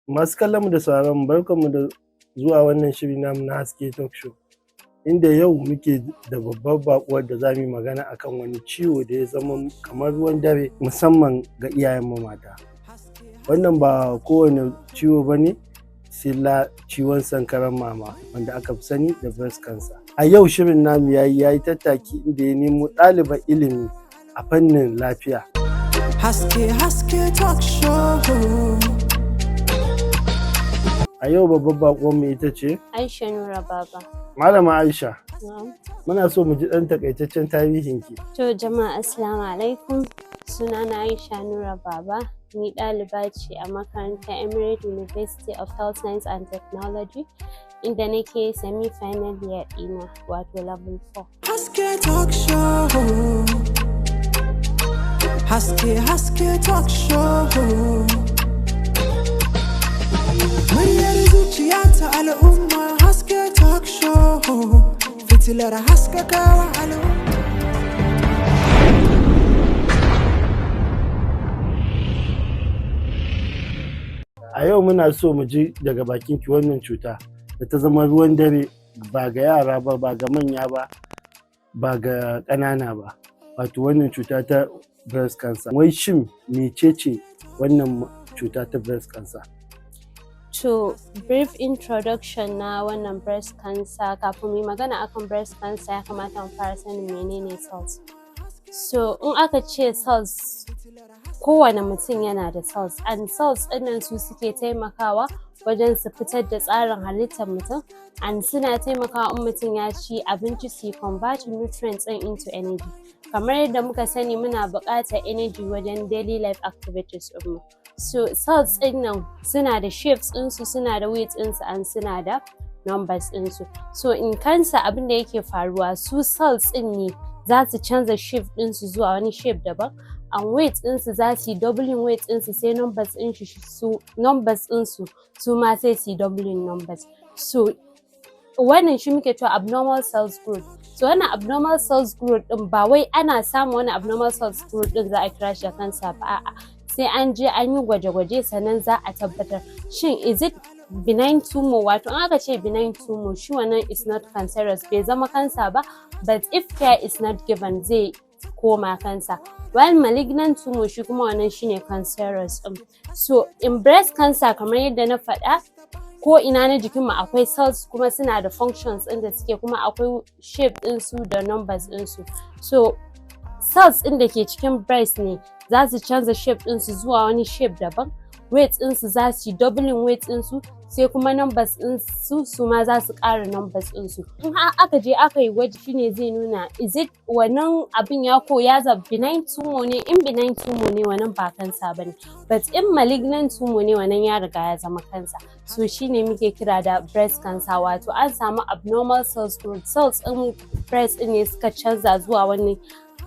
Masu kallon mu da sauraron mu barkanmu da zuwa wannan shiri namu na haske talk show, inda yau muke da babbar baƙuwar da za mu yi magana akan wani ciwo da ya zama kamar ruwan dare musamman ga iyayen mu mata. Wannan ba kowane ciwo ba ne silla ciwon sankaran mama wanda aka fi sani da breast cancer. A yau shirin namu ya yi tattaki inda ya nemo ɗalibar ilimi a fannin lafiya. Haske talk show. A yau babbar baƙuwar mu ita ce Aysha Nura Baba. Malama Aisha. Muna so mu ji ɗan takaitaccen tarihin ki. To jama'a assalamu alaikum. Sunana Aysha Nura Baba. Ni ɗaliba ce a makarantar Emirate University of Health Science and Technology, inda nake semi-final year ɗina wato level 4. Haske talk show. Haske talk show. Muryar zuciya ta al'umma. Haske talk show. Fitilar haskakawa al'umma. A yau muna so mu ji daga bakin ki wannan cuta da ta zama ruwan dare ba ga yara ba, ba ga manya ba, ba ga ƙanana ba. Wato wannan cuta ta breast cancer. Wai shin mecece wannan cuta ta breast cancer? To brief introduction na wannan breast cancer, kafin mu yi magana akan breast cancer ya kamata mu fara sanin menene cells. So in aka ce cells, kowane mutum yana da cells, and cells ɗinnan su suke taimakawa wajen su fitar da tsarin halittar mutum, and suna taimakawa in mutum ya ci abinci su convert nutrients ɗin into energy. Kamar yadda muka sani muna buƙatar energy wajen daily life activities ɗinmu. So cells ɗinnan suna da shapes ɗinsu, suna da weight ɗinsu, and suna da numbers ɗinsu. So in cancer abin da yake faruwa, su cells ɗin ne za su canza shape ɗinsu zuwa wani shape daban, and weight ɗinsu za su yi doubling weight ɗinsu, sai numbers ɗinsu su ma sai su yi doubling numbers. So wannan shi muke cewa abnormal cells growth. So wannan abnormal cells growth ɗin ba wai ana samun wani abnormal cells growth ɗin za a kira shi da cancer ba, a'a, sai an je an yi gwaje-gwaje sannan za a tabbatar shin is it benign tumor. Wato in aka ce benign tumor, shi wannan is not cancerous, bai zama cancer ba, but if care is not given zai koma cancer. While malignant tumor shi kuma wannan shine cancerous. So in breast cancer kamar yadda na faɗa, ko ina na jikinmu akwai cells kuma suna da functions ɗin da suke, kuma akwai shape ɗinsu da numbers ɗinsu. So cells ɗin da ke cikin breast ne za su canza shape ɗinsu zuwa wani shape daban, weight ɗinsu za su yi doubling weight ɗinsu, sai kuma numbers ɗinsu su ma za su ƙara numbers ɗinsu. In aka je aka yi gwaji shine zai nuna is it wannan abin ya za benign tumor ne. In benign tumor ne wannan ba cancer bane, but in malignant tumor ne wannan ya riga ya zama cancer. So shine muke kira da breast cancer, wato an samu abnormal cells growth. Cells ɗin breast ɗin ne suka canza zuwa wani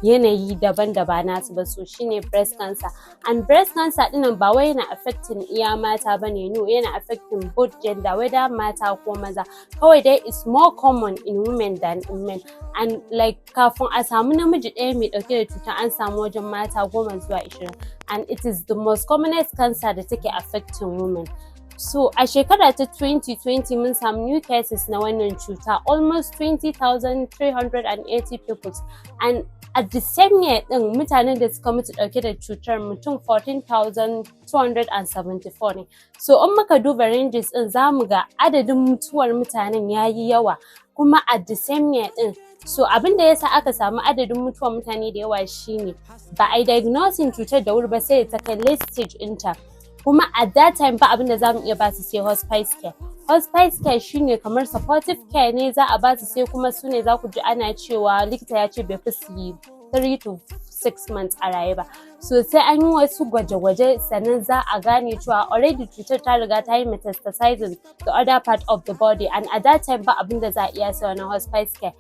yanayi daban da ba nasu ba, so shine breast cancer. And breast cancer ɗinnan ba wai yana affecting iya mata bane, no, yana affecting both gender, whether mata ko maza. Kawai dai is more common in women than in men. And like kafin a samu namiji ɗaya mai ɗauke da cuta an samu wajen mata 10 zuwa 20, and it is the most commonest cancer da take affecting women. So a shekara ta 2020 mun samu new cases na wannan cuta, almost 20,380 people, and at the same year ɗin mutanen da suka mutu ɗauke da cutar mutum 14,274 ne. So in muka duba ranges ɗin za mu ga adadin mutuwar mutanen ya yi yawa, kuma at the same year ɗin. So abin da yasa aka samu adadin mutuwar mutane da yawa shine ba a yi diagnosing cutar da wuri ba sai ta kai late stage ɗinta, kuma at that time ba abin da za mu iya ba su sai hospice care. Hospice care shine kamar supportive care ne za a ba su, sai kuma su ne za ku ji ana cewa likita ya ce bai fi su yi 3 to 6 months a raye ba. So sai an yi wasu gwaje-gwaje sannan za a gane cewa already cutar ta riga ta yi metastasizing the other part of the body, and at that time ba abin da za a iya sai wannan hospice care.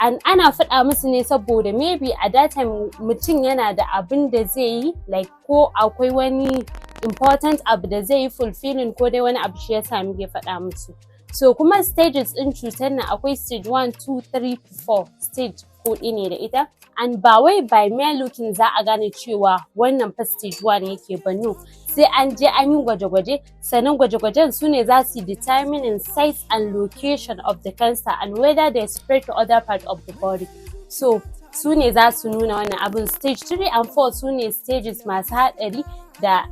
And ana faɗa musu ne saboda maybe at that time mutum yana da abin da zai yi, like ko akwai wani important abu da zai yi fulfilling, ko dai wani abu shi yasa muke faɗa musu. So kuma stages ɗin cutar nan akwai stage 1, 2, 3, 4. Stage huɗu ne da ita, and ba wai by mere looking za a gane cewa wannan fa stage 1 yake ba, no, sai an je an yi gwaje-gwaje, sannan gwaje-gwajen su ne za su determining size and location of the cancer and whether they spread to other part of the body. So su ne za su nuna wannan abin. Stage 3 and 4 su ne stages masu haɗari, da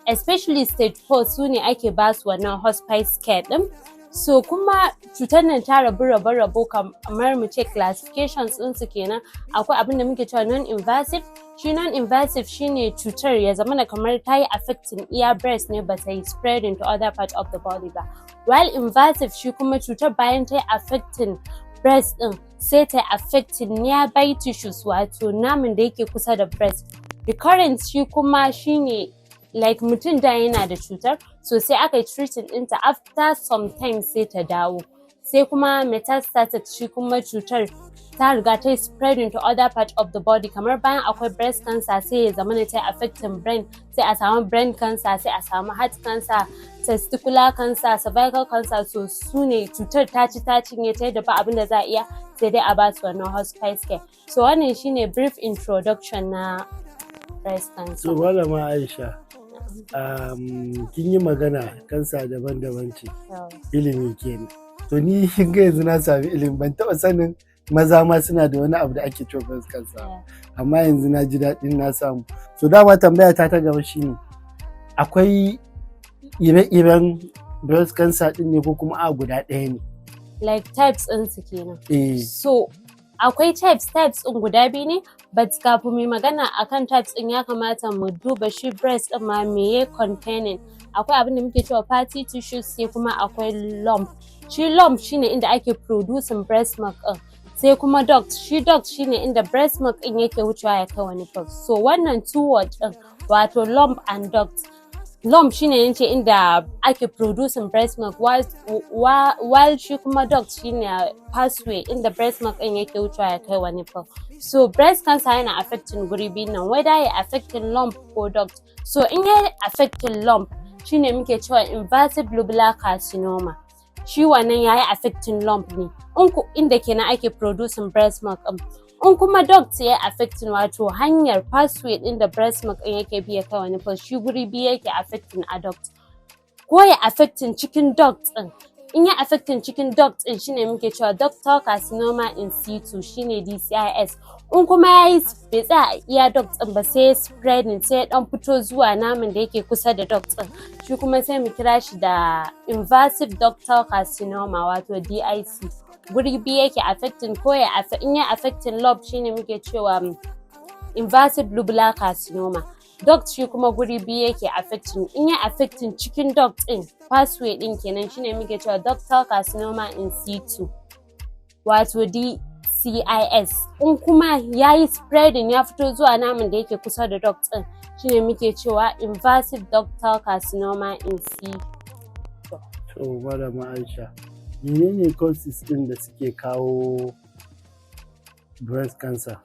especially stage 4 su ne ake ba su wannan hospice care ɗin. So kuma cutar nan ta rabu rabo kamar mu ce classifications ɗinsu kenan. Akwai abin da muke cewa non-invasive. Shi non-invasive shine cutar ya zamana kamar ta yi affecting iya breast ne, ba ta yi spreading to other part of the body ba. While invasive shi kuma cutar bayan ta yi affecting breast ɗin sai ta yi affecting nearby tissues, wato naman da yake kusa da breast. Recurrent shi kuma shine like mutum da yana da cutar, so sai aka yi treating ɗinta, after some time sai ta dawo. Sai kuma metastatic shi kuma cutar ta riga ta yi spreading to other part of the body, kamar bayan akwai breast cancer sai ya zama ta affecting brain, sai a samu brain cancer, sai a samu heart cancer, testicular cancer, cervical cancer. So su ne cutar ta cinye ta yadda ba abin da za a iya, sai dai a ba su wannan hospice care. So wannan shine brief introduction na breast cancer. So Malama Aisha, kin yi magana kansa daban-daban ce, ilimi kenan. To ni kin ga yanzu na sami ilimi, ban taɓa sanin maza ma suna da wani abu da ake cewa breast cancer, amma yanzu na ji daɗin na samu. So dama tambaya ta gaba shine, akwai ire-iren breast cancer ɗin ne ko kuma a guda ɗaya ne? Like types ɗinsu kenan. So akwai types ɗin guda biyu ne, but kafin mu magana akan types ɗin ya kamata mu duba shi breast ɗin ma me ya containing. Akwai abin da muke cewa fatty tissues, sai kuma akwai lump. Shi lump shine inda ake producing breast milk ɗin. Sai kuma duct, shi duct shine inda breast milk ɗin yake wucewa ya kai wani part. So wannan two word ɗin, wato lump and duct. Lump shine yace inda ake producing breast milk, while shi kuma duct shine pathway inda breast milk ɗin yake wucewa ya kai wani part. So breast cancer yana affecting guri biyu nan, whether ya affecting lump ko duct. So in ya affecting lump shine muke cewa invasive lobular carcinoma. Shi wannan yayi affecting lump ne, inda kenan ake producing breast milk ɗin. In kuma duct ya affecting, wato hanyar pathway ɗin da breast milk ɗin yake bi ya kai wani part, shi guri biyu yake affecting a duct. Ko ya affecting cikin duct ɗin. In ya affecting cikin duct ɗin shine muke cewa ductal carcinoma in situ, shine DCIS. In kuma yayi bai tsaya iya duct ɗin ba, sai spreading, sai dan fito zuwa naman da yake kusa da duct ɗin, shi kuma sai mu kira shi da invasive ductal carcinoma, wato DIC. Guri biyu yake affecting, ko ya in ya affecting lobe shine muke cewa invasive lobular carcinoma. Duct shi kuma guri biyu yake affecting. In ya affecting cikin duct ɗin, pathway ɗin kenan, shine muke cewa ductal carcinoma in situ, wato DCIS. In kuma yayi spreading, ya fito zuwa naman da yake kusa da duct ɗin, shine muke cewa invasive ductal carcinoma in situ. To Malama Aisha, menene causes ɗin da suke kawo breast cancer?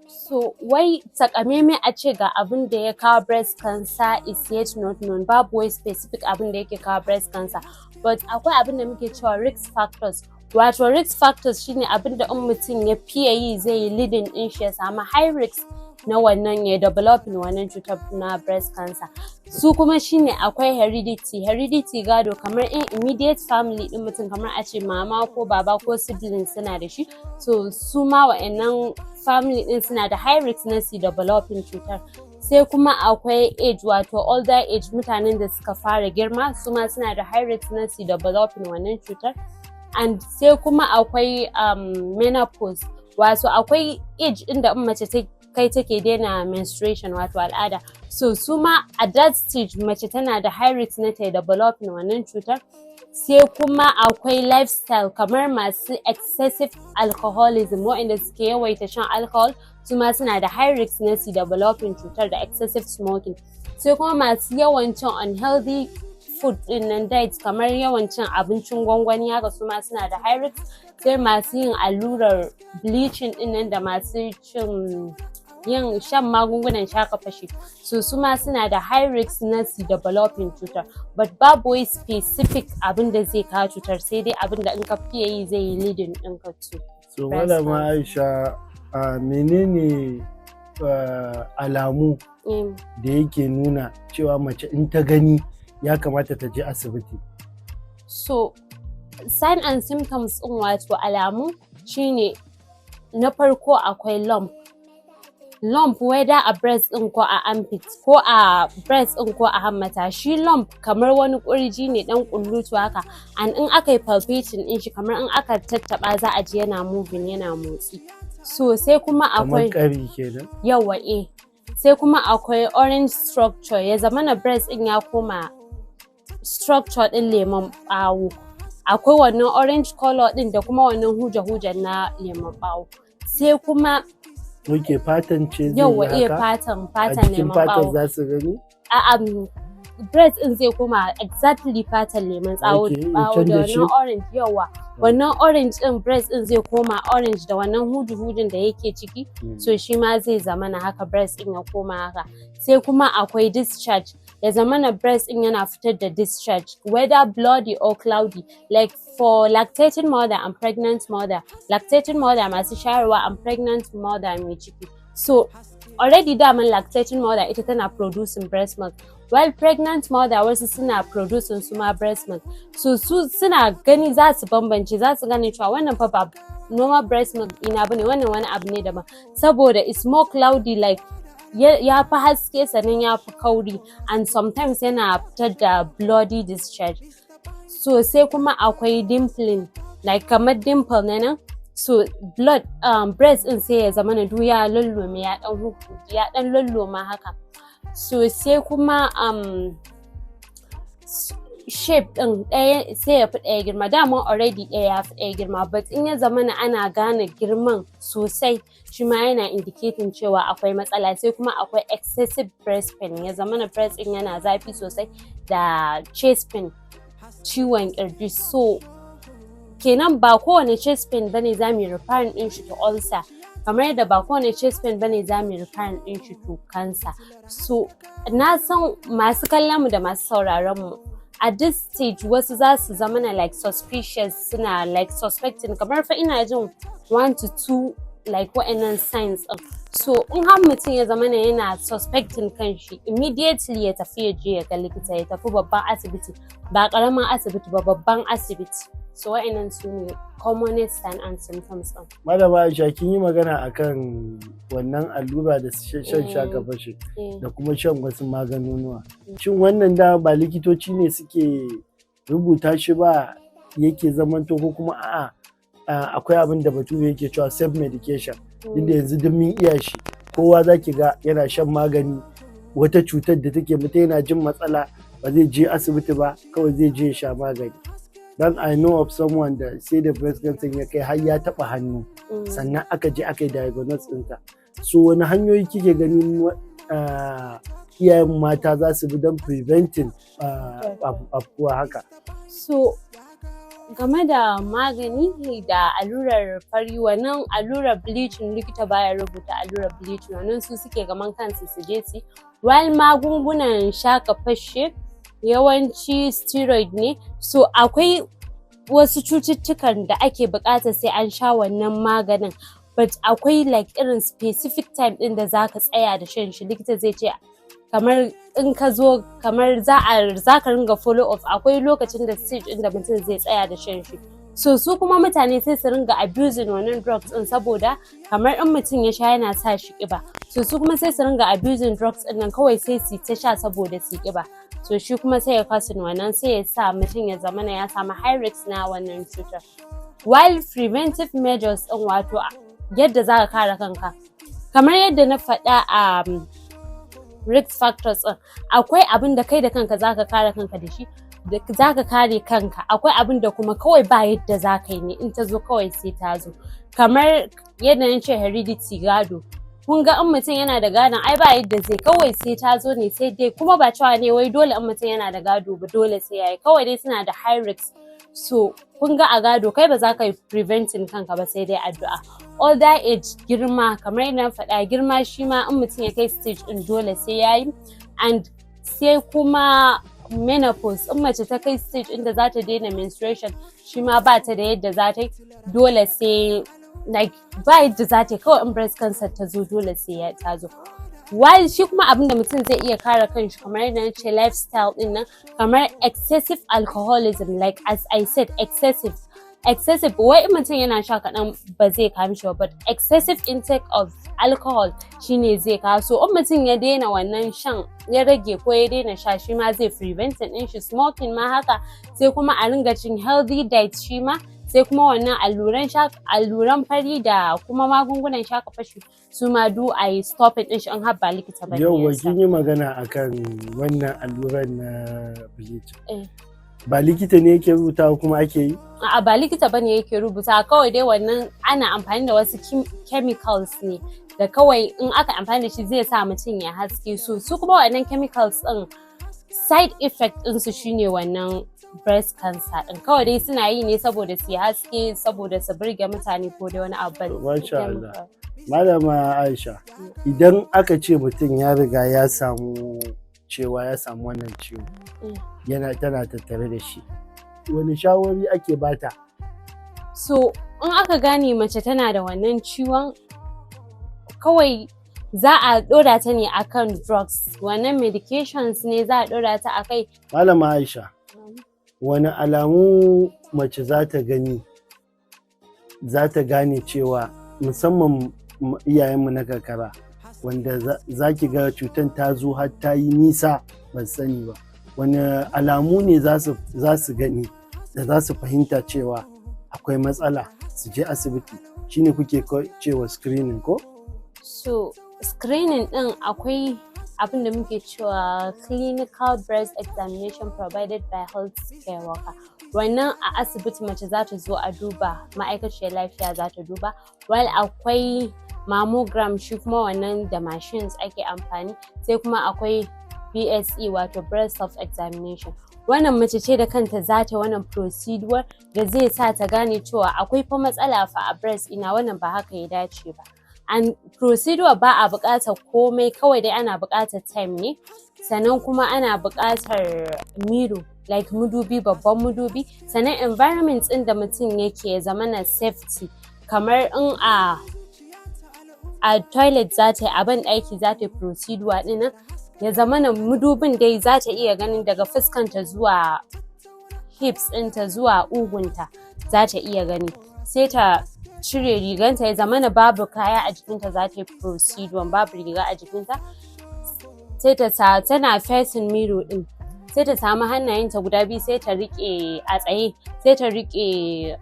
So wai takamaimai a ce ga abin da ya kawo breast cancer is yet not known. Babu wai specific abin da yake kawo breast cancer, but akwai abin da muke cewa risk factors. Wato risk factors shine abin da in mutum ya fiye yi zai yi leading din shi ya samu high risk na wannan ya developing wannan cutar na breast cancer. Su kuma shine akwai heredity gado, kamar in immediate family din mutum, kamar a ce mama ko baba ko siblings suna da shi, so su ma wa'annan family din suna da high risk na su developing cutar. Sai kuma akwai age, wato older age, mutanen da suka fara girma su ma suna da high risk na su developing wannan cutar. And sai kuma akwai menopause, wato akwai age inda in mace kai take daina menstruation, wato al'ada. So su ma at that stage mace tana da high risk na ta developing wannan cutar. Sai kuma akwai lifestyle, kamar masu excessive alcoholism, waɗanda suke yawaita shan alcohol, su ma suna da high risk na su developing cutar da excessive smoking. Sai kuma masu yawan cin unhealthy food din nan, diet, kamar yawan cin abincin gwangwani haka, su ma suna da high risk. Sai masu yin allurar bleaching din nan, da masu yin shan magungunan shaka fashi, so su ma suna da high risk na su developing cutar. But babu wai specific abin da zai kawo cutar, sai dai abin da in ka fiye yi zai yi leading ɗinka to. So Malama Aisha, menene alamu da yake nuna cewa mace in ta gani ya kamata ta je asibiti? So, sign and symptoms ɗin wato alamu shine na farko akwai lump whether a breast ɗin ko a armpit ko a breast ɗin ko a hammata. Shi lump kamar wani ƙurji ne ɗan ƙullutu haka, and in aka yi palpating ɗin shi kamar in aka tattaɓa za a ji yana moving, yana motsi. So sai kuma akwai kamar ƙari kenan. Yawa sai kuma akwai orange structure, ya zamana breast ɗin ya koma structure ɗin lemon ɓawo. Akwai wannan orange color ɗin da kuma wannan huje-hujen na lemon ɓawo. Sai kuma fatan ce zai yawa yi haka? fatan A jikin lemon ɓawo. fatan za su gani? Breast ɗin zai koma exactly fatan lemon ɓawo da wannan orange yawa. Wannan orange ɗin breast ɗin zai koma orange da wannan huju-hujun da yake ciki, so shi ma zai zamana haka breast ɗin ya koma haka. Sai kuma akwai discharge, ya zamana breast ɗin yana fitar da discharge, whether bloody or cloudy, like for lactating mother and pregnant mother. Lactating mother masu shayarwa and pregnant mother mai ciki. So already daman lactating mother ita tana producing breast milk, while pregnant mother wasu suna producing suma breast milk. So su suna gani za su bambance, za su gane cewa wannan fa ba normal breast milk ina bane, wannan wani abu ne daban, saboda it's more cloudy, like ya fi haske sannan ya fi kauri, and sometimes yana fitar da bloody discharge. So sai kuma akwai dimpling, like kamar dimple na nan, so blood breast din sai ya zama na ya lullumi, ya dan lulluma haka. So sai kuma shape din ɗaya sai ya fi ɗaya girma, dama already ɗaya ya fi ɗaya girma, but in ya zama na ana gane girman sosai shi ma yana indicating cewa akwai matsala. Sai kuma akwai excessive breast pain, ya zama na breast din yana zafi sosai, da chest pain, ciwon kirji. So kenan ba kowane chest pain bane za mu refer din shi to ulcer, kamar yadda ba kowane chest pain bane za mu refer din shi to cancer. So na san masu kallon mu da masu sauraron mu at this stage wasu za su zama na like suspicious, suna like suspecting, kamar fa ina jin 1 to 2 like wa'annan signs ɗin. So in har mutum ya zama na yana suspecting kanshi, immediately ya tafi ya je ya ga likita, ya tafi babban asibiti, ba ƙaramin asibiti ba, babban asibiti. So wa'annan su ne commonest signs and symptoms ɗin. Malama Aisha, kin yi magana akan wannan allura da shan shakafashi da kuma shan wasu maganunuwa. Shin wannan da ba likitoci ne suke rubuta shi ba yake zamanto, ko kuma a'a akwai abin da bature yake cewa self medication, inda yanzu duk mun iya shi, kowa zaki ga yana shan magani, wata cutar da take mutum yana jin matsala ba zai je asibiti ba, kawai zai je ya sha magani. Dan I know of someone da sai da breast cancer ya kai har ya taba hannu, sannan aka je aka yi diagnosis ɗinta. So wani hanyoyi kike ganin iyayen mata za su bi don preventing afkuwa haka? So game da magani da allurar fari, wannan allurar bleaching likita baya rubuta allurar bleaching, wannan su suke gaman kansu su je su. While magungunan shaka fashe yawanci steroid ne, so akwai wasu cututtukan da ake buƙatar sai an sha wannan maganin, but akwai like irin specific time ɗin da zaka tsaya da shan shi, likita zai ce kamar in ka zo kamar za ka ringa follow up, akwai lokacin da stage ɗin da mutum zai tsaya da shan shi. So su kuma mutane sai su ringa abusing wannan drugs ɗin, saboda kamar in mutum ya sha yana sa shi ƙiba, so su kuma sai su ringa abusing drugs ɗin nan kawai sai su ta sha saboda su ƙiba. So shi kuma sai ya causing wannan, sai ya sa mutum ya zamana ya samu high risk na wannan cutar. While preventive measures ɗin wato yadda za ka kare kanka, kamar yadda na faɗa a risk factors ɗin, akwai abin da kai da kanka za ka kare kanka da shi, za ka kare kanka, akwai abin da kuma kawai ba yadda za ka yi ne, in ta zo kawai sai ta zo. Kamar yadda na ce heredity, gado, kun ga in mutum yana da gadon ai ba yadda zai, kawai sai ta zo ne, sai dai kuma ba cewa ne wai dole in mutum yana da gado ba dole sai yayi, kawai dai suna da high risk. So kun ga a gado kai ba za ka yi preventing kanka ba sai dai addu'a. Older age, girma, kamar yadda na faɗa, girma shi ma in mutum ya kai stage ɗin dole sai yayi. And sai kuma menopause, in mace ta kai stage inda za ta daina menstruation, shi ma ba ta da yadda za ta yi, dole sai like ba yadda za ta kawai in breast cancer ta zo dole sai ta zo. While shi kuma abin da mutum zai iya kare kanshi kamar yadda na ce lifestyle din nan, kamar excessive alcoholism, like as I said excessive wai mutum yana sha kaɗan ba zai kawo shi ba, but excessive intake of alcohol shine zai kawo. So in mutum ya daina wannan shan, ya rage ko ya daina sha, shi ma zai prevent din shi. Smoking ma haka, sai kuma a ringa cin healthy diet shi ma, sai kuma wannan alluran fari da kuma magungunan shaka fashi su ma a yi stopping din shi in har ba likita ba ne. Yauwa kin yi magana akan wannan alluran na bleach. Ba likita ne yake rubuta kuma ake yi? A'a, ba likita bane yake rubuta, kawai dai wannan ana amfani da wasu chemicals ne da kawai in aka amfani da shi zai sa mutum ya haske. Su kuma wannan chemicals din side effect din su shine wannan breast cancer din. Kawai dai suna yi ne saboda su haske, saboda su burge mutane ko dai wani abu. Masha Allah. Malama Aisha, idan aka ce mutum ya riga ya samu wannan ciwo, tana tattare da shi, wani shawari ake bata? So in aka gane mace tana da wannan ciwon, kawai za a ɗora ta ne akan drugs, wannan medications ne za a ɗora ta akai. Malama Aisha, wani alamu mace za ta gani, za ta gane cewa, musamman iyayenmu na karkara, wanda za ki ga cutar ta zo har ta yi nisa ban sani ba, wani alamu ne za su gani da za su fahimta cewa akwai matsala su je asibiti, shine kuke cewa screening ko? So screening din akwai abin da muke cewa clinical breast examination provided by healthcare worker. Wannan a asibiti mace za ta zo a duba, ma'aikaciyar lafiya za ta duba, while akwai mammogram, shi kuma wannan da machines ake amfani, sai kuma akwai BSE wato breast self examination. Wannan mace ce da kanta za ta wannan procedure da zai sa ta gane cewa akwai fa matsala fa a breast ina, wannan ba haka ya dace ba. And procedure ba a buƙatar komai, kawai dai ana buƙatar time ne, sannan kuma ana buƙatar mirror, like madubi, babban madubi, sannan environment ɗin da mutum yake ya zama na safety, kamar in a toilet za ta yi, a ban ɗaki za ta yi procedure ɗin nan, ya zama na madubin dai za ta iya ganin daga fuskanta zuwa hips ɗinta zuwa ugunta za ta iya gani, sai ta cire riganta, ya zama na babu kaya a jikinta za ta yi procedure, babu riga a jikinta, sai tana facing mirror ɗin, sai ta samu hannayenta guda biyu sai ta riƙe a tsaye, sai ta riƙe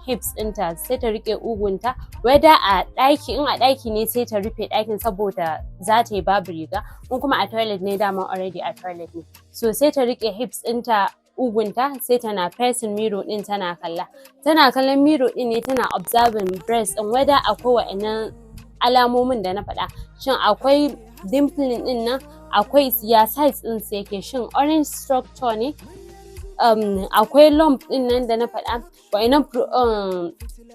hips ɗinta, sai ta riƙe ugunta, whether a ɗaki, in a ɗaki ne sai ta rufe ɗakin saboda za ta yi babu riga, in kuma a toilet ne dama already a toilet ne. So sai ta riƙe hips ɗinta, ugunta, sai tana facing mirror ɗin tana kallon mirror ɗin ne, tana observing breast ɗin, whether akwai wa'annan alamomin da na faɗa, shin akwai dimpling ɗin nan, akwai ya size ɗin sa yake, shin orange structure ne, akwai lump ɗin nan da na faɗa, wa'annan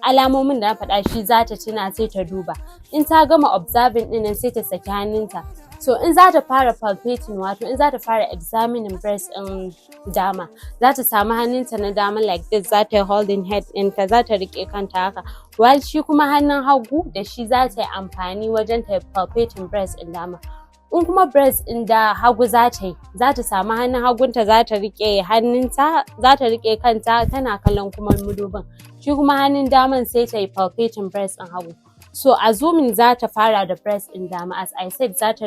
alamomin da na faɗa shi za ta tuna sai ta duba. In ta gama observing ɗin nan sai ta saki hannunta. So in za ta fara palpating, wato in za ta fara examining breast ɗin dama, za ta samu hannunta na dama like this, za ta yi holding head ɗinta, za ta riƙe kanta haka, while shi kuma hannun hagu da shi za ta yi amfani wajen ta palpating breast ɗin dama. In kuma breast ɗin da hagu za ta yi, za ta samu hannun hagunta, za ta riƙe hannunta, za ta riƙe kanta tana kallon kuma madubin, shi kuma hannun daman sai ta yi palpating breast ɗin hagu. So assuming za ta fara da breast ɗin dama, as I said, za ta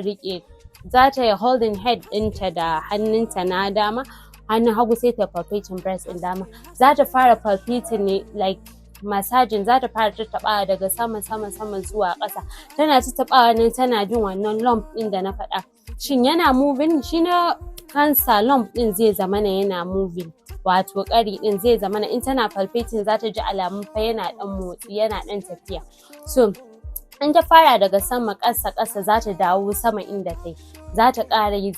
yi holding head ɗinta da hannunta na dama, hannun hagu sai ta palpating breast ɗin dama. Za ta fara palpating ne like massaging, za ta fara tattaɓawa daga sama zuwa ƙasa, tana tattaɓawa nan tana jin wannan lump ɗin da na faɗa, shin yana moving, shi na cancer lump ɗin zai zamana yana moving, wato ƙari ɗin zai zamana in tana palpating za ta ji alamun fa yana ɗan motsi, yana ɗan tafiya. So in ta fara daga sama ƙasa za ta dawo sama inda ta yi, za ta ƙara yi,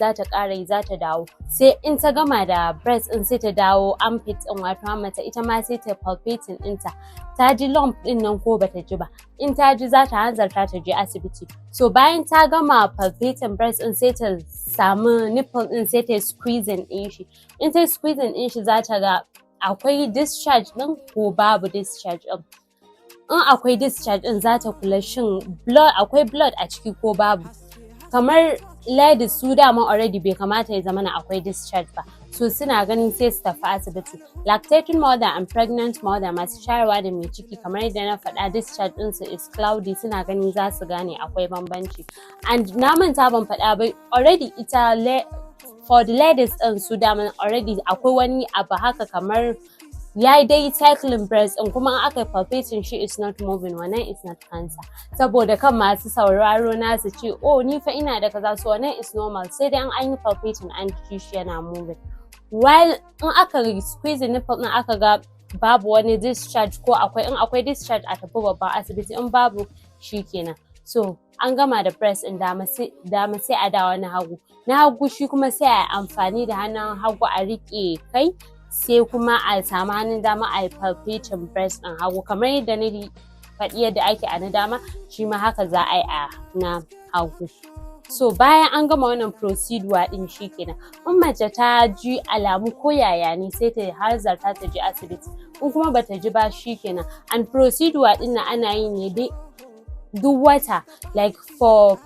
za ta dawo, sai in ta gama da breast ɗin sai ta dawo armpit ɗin, wato hammata, ita ma sai ta palpating ɗinta, ta ji lump ɗin nan ko bata ji ba, in ta ji za ta hanzarta ta je asibiti. So bayan ta gama palpating breast ɗin sai ta samu nipple ɗin sai ta yi squeezing ɗin shi, in ta yi squeezing ɗin shi za ta ga akwai discharge ɗin ko babu discharge ɗin. in akwai discharge din za ta kula shin akwai blood a ciki ko babu. Kamar ladies su dama already bai kamata ya zama akwai discharge ba, so suna ganin sai su tafi asibiti. Lactating mother and pregnant mother masu shayarwa da mai ciki kamar yadda na faɗa discharge ɗinsu is cloudy, suna ganin za su gane akwai bambanci. And na manta ban faɗa ba already ita for the ladies ɗin su dama already akwai wani abu haka kamar ya dai cycling breast ɗin kuma aka palpating shi is not moving, wannan is not cancer. Saboda kan masu sauraro na su ce oh ni fa ina da kaza, so wannan is normal, sai dai an yi palpating an ji shi yana moving. While in aka squeeze nipple ɗin aka ga babu wani discharge ko in akwai discharge a tafi babban asibiti, in babu shikenan. So an gama da breast ɗin dama sai a dawo na hagu shi kuma sai a amfani da hannun hagu a riƙe kai, sai kuma a samu hannun dama a yi palpating breast ɗin hagu kamar yadda na faɗi yadda ake a na dama, shi ma haka za a yi a na hagu. So bayan an gama wannan procedure ɗin shikenan, in mace ta ji alamu ko yaya ne sai ta hanzarta ta je asibiti, in kuma bata ji ba shikenan. And procedure ɗin nan ana yi ne dai duk wata, like for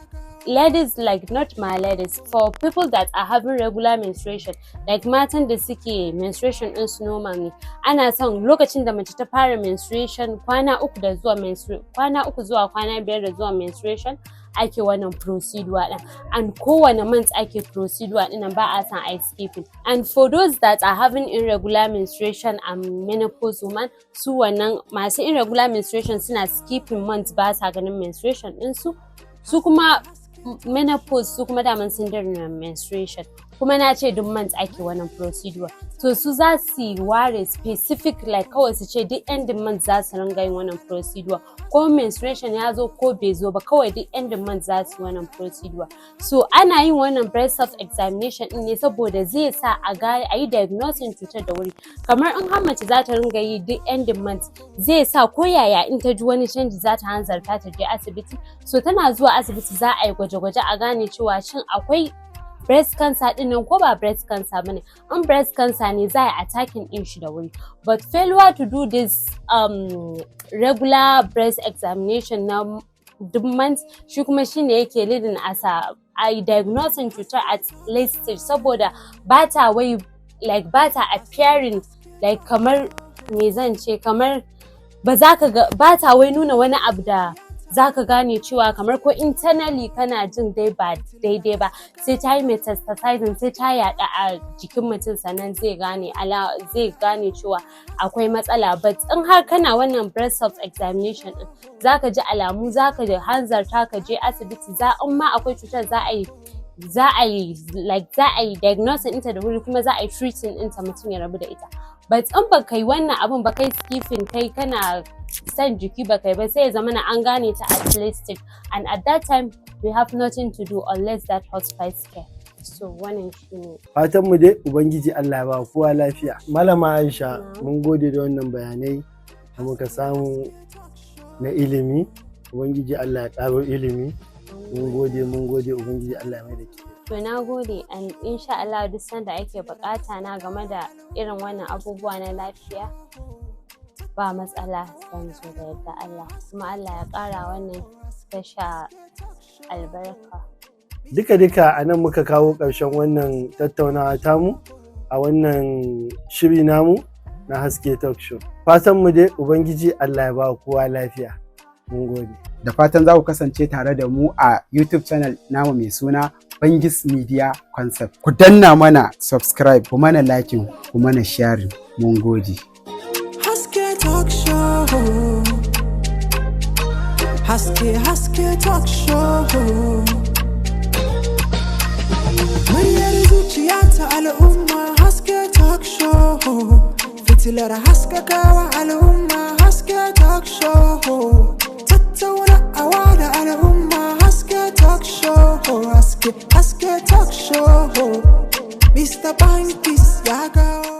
ladies, like not my ladies, for people that are having regular menstruation, like matan da suke menstruation din su normal ne, ana son lokacin da mace ta fara menstruation kwana 3 zuwa kwana 5 da zuwa menstruation ake wannan procedure din, and kowane month ake procedure din nan, ba a san ai skipping. And for those that are having irregular menstruation and menopause woman, su wannan masu irregular menstruation suna skipping months ba sa ganin menstruation din su kuma menopause su kuma daman sun daina menstruation, kuma na ce duk month ake wannan procedure. To su za su ware specific, like kawai su ce duk ending month za su ringa yin wannan procedure, ko menstruation ya zo ko bai zo ba, kawai duk ending month za su yi wannan procedure. So ana yin wannan breast self examination din ne saboda zai sa a yi diagnosing cutar da wuri. Kamar in har mace za ta ringa yi duk ending month, zai sa ko yaya in ta ji wani canji za ta hanzarta ta je asibiti. So tana zuwa asibiti za a yi gwaje-gwaje a gane cewa shin akwai breast cancer din nan ko ba breast cancer bane. In breast cancer ne za a attacking din shi da wuri, but failure to do this regular breast examination na duk month shi kuma shine yake leading as a diagnosing cutar at late stage, saboda ba ta appearing like kamar me zan ce, kamar ba ta wai nuna wani abu da zaka gane cewa kamar ko internally kana jin dai ba daidai ba, sai ta yi metastasizing, sai ta yaɗa a jikin mutum sannan zai gane cewa akwai matsala. But in har kana wannan breast self examination din, zaka ji alamu, zaka ji hanzarta ka je asibiti, in ma akwai cutar za a yi diagnosing ɗinta da wuri, kuma za a yi treating ɗinta mutum ya rabu da ita. But in ba kai wannan abun ba, kai skipping, kai kana san jiki ba kai ba, sai ya zama an gane ta at late stage, and at that time we have nothing to do unless that hospice care. So wannan shine fatan mu dai, ubangiji Allah ya ba kowa lafiya. Malama Aisha, mun gode da wannan bayanai da muka samu na ilimi, ubangiji Allah ya ƙaro ilimi. Mun gode ubangiji Allah ya mai da ke. To na gode, and insha Allah duk sanda ake bukata na game da irin wannan abubuwa na lafiya ba matsala, zan zo da yadda Allah, kuma Allah ya ƙara wannan tasha albarka. Duka a nan muka kawo ƙarshen wannan tattaunawa tamu a wannan shiri namu na Haske Talk Show. Fatan mu dai ubangiji Allah ya ba kowa lafiya. Mun gode. Da fatan za ku kasance tare da mu a YouTube channel namu mai suna Bangis Media Concept. Ku danna mana subscribe, ku mana liking, ku mana sharing. Mun gode. Haske Talk Show. Haske Talk Show. Muryar zuciya ta al'umma. Haske Talk Show. Fitilar haskakawa al'umma. Haske Talk Show. Tattaunawa da al'umma. Haske Talk Show. Haske Talk Show. Mr. Bankis ya gawa.